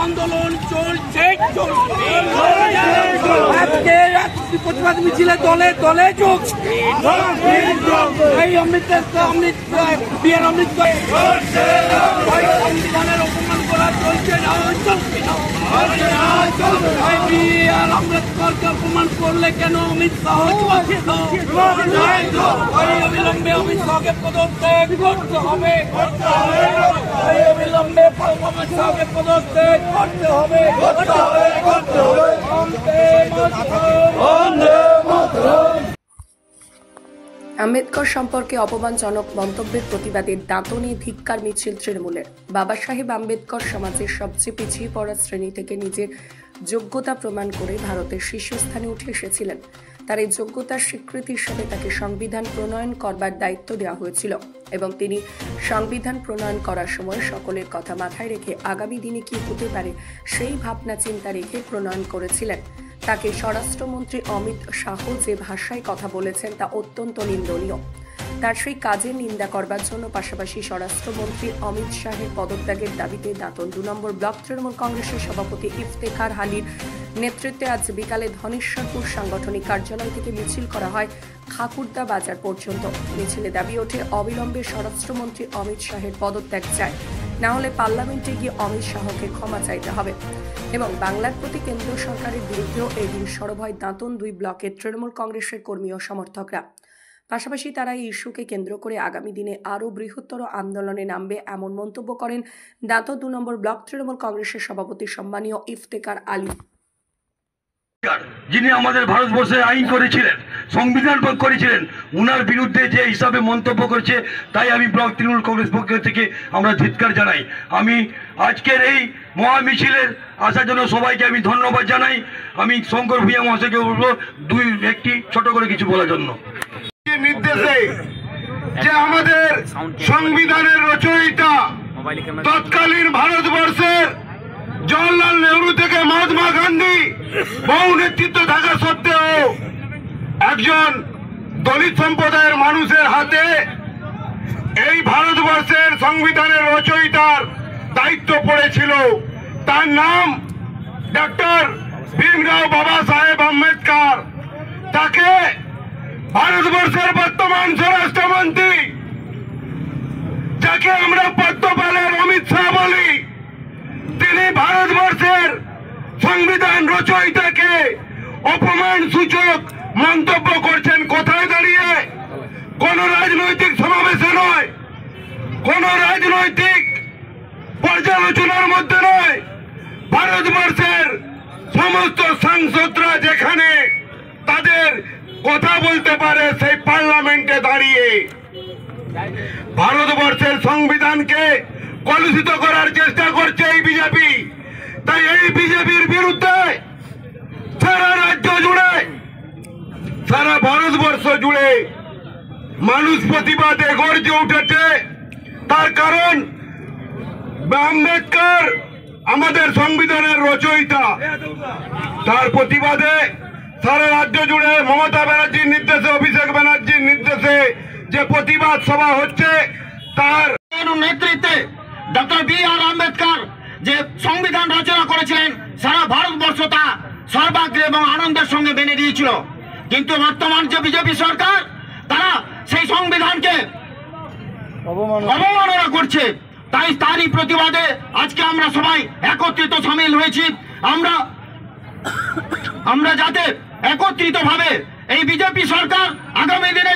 আন্দোলন চলছে প্রতিবাদ মিছিলে দলে দলে যোগ সংবিধানের অপমান করা চলছে না আম্বেদকরকে অপমান করলে কেন অমিত শাহ অবিলম্বে অমিত শাহকে পদত্যাগ করতে হবে অবিলম্বে অমিত শাহকে পদত্যাগ করতে হবে আম্বেদকর সম্পর্কে অপমানজনক মন্তব্যের প্রতিবাদে দাঁতনে ধিক্কার মিছিল তৃণমূলের। বাবা সাহেব আম্বেদকর সমাজের সবচেয়ে পিছিয়ে পড়া শ্রেণী থেকে নিজের যোগ্যতা প্রমাণ করে ভারতের শীর্ষস্থানে উঠে এসেছিলেন। তার এই যোগ্যতার স্বীকৃতি হিসেবে তাকে সংবিধান প্রণয়ন করবার দায়িত্ব দেওয়া হয়েছিল এবং তিনি সংবিধান প্রণয়ন করার সময় সকলের কথা মাথায় রেখে আগামী দিনে কি হতে পারে সেই ভাবনা চিন্তা রেখে প্রণয়ন করেছিলেন। তাকে স্বরাষ্ট্রমন্ত্রী অমিত শাহ যে ভাষায় কথা বলেছেন তা অত্যন্ত নিন্দনীয়। তার সেই কাজের নিন্দা করবার জন্য পাশাপাশি স্বরাষ্ট্রমন্ত্রী অমিত শাহের পদত্যাগের দাবিতে দাঁতন 2 নম্বর ব্লক তৃণমূল কংগ্রেসের সভাপতি ইফতেখার আলীর নেতৃত্বে আজ বিকালে ধনেশ্বরপুর সাংগঠনিক কার্যালয় থেকে মিছিল করা হয় খাকুরদা বাজার পর্যন্ত। মিছিলে দাবি ওঠে অবিলম্বে স্বরাষ্ট্রমন্ত্রী অমিত শাহের পদত্যাগ চাই, না হলে পার্লামেন্টে গিয়ে অমিত শাহকে ক্ষমা চাইতে হবে এবং বাংলার প্রতি কেন্দ্রীয় সরকারের বিরুদ্ধেও এই দিন সরব হয় দাঁতন 2 ব্লকের তৃণমূল কংগ্রেসের কর্মী ও সমর্থকরা। পাশাপাশি তারা এই ইস্যুকে কেন্দ্র করে আগামী দিনে আরও বৃহত্তর আন্দোলনে নামবে এমন মন্তব্য করেন দাঁতন 2 নম্বর ব্লক তৃণমূল কংগ্রেসের সভাপতি সম্মানীয় ইফতেখার আলী। যিনি আমাদের ভারতবর্ষে আইন করেছিলেন, সংবিধান করেছিলেন, উনার বিরুদ্ধে যে হিসাবে মন্তব্য করছে, তাই আমি ব্লক তৃণমূল কংগ্রেস পক্ষ থেকে আমরা ধিক্কার জানাই। আমি আজকের এই মহা মিছিলের আসার জন্য সবাইকে আমি ধন্যবাদ জানাই। আমি শঙ্কর ভূঁইয়া মহাশয়কে বলবো একটি ছোট করে কিছু বলার জন্য। নির্দেশে যে আমাদের সংবিধানের রচয়িতা তৎকালীন ভারতবর্ষের জওহরলাল নেহরু থেকে মহাত্মা গান্ধী বহু নেতৃত্ব থাকা সত্ত্বেও একজন দলিত সম্প্রদায়ের মানুষের হাতে এই ভারতবর্ষের সংবিধানের রচয়িতার দায়িত্ব পড়েছিল। তার নাম ডক্টর ভীমরাও বাবা সাহেব আম্বেদকর। তাকে ভারতবর্ষের বর্তমান স্বরাষ্ট্রমন্ত্রী, যাকে আমরা পদ্মপালের অমিত শাহ বলি, তিনি ভারতবর্ষের সংবিধান রচয়িতাকে অপমান সূচক মন্তব্য করছেন। কোথায় দাঁড়িয়ে? কোন রাজনৈতিক সমাবেশে নয়, কোন রাজনৈতিক পর্যালোচনার মধ্যে নয়, ভারতবর্ষের সমস্ত সাংসদরা যেখানে তাদের কথা বলতে পারে সেই পার্লামেন্টে দাঁড়িয়ে ভারতবর্ষের সংবিধানকে কলুষিত করার চেষ্টা করছে এই বিজেপি। তাই এই বিজেপির বিরুদ্ধে সারা রাজ্য জুড়ে, সারা ভারতবর্ষ জুড়ে মানুষ প্রতিবাদে গর্জে উঠেছে। তার কারণ আম্বেদকর আমাদের সংবিধানের রচয়িতা। তার প্রতিবাদে সারা রাজ্য জুড়ে মমতা ব্যানার্জির নির্দেশে, অভিষেক ব্যানার্জির নির্দেশে যে প্রতিবাদ সভা হচ্ছে, তার নেতৃত্বে ডক্টর বি.আর. আম্বেদকর যে সংবিধান রচনা করেছিলেন, সারা ভারতবর্ষ তা সর্বাগ্রে এবং আনন্দের সঙ্গে মেনে নিয়েছিল। কিন্তু বর্তমান যে বিজেপি সরকার, তারা সেই সংবিধানকে অবমাননা করছে। তাই তারই প্রতিবাদে আজকে আমরা সবাই একত্রিত সামিল হয়েছি। আমরা যাতে একত্রিত ভাবে এই বিজেপি সরকার আগামী দিনে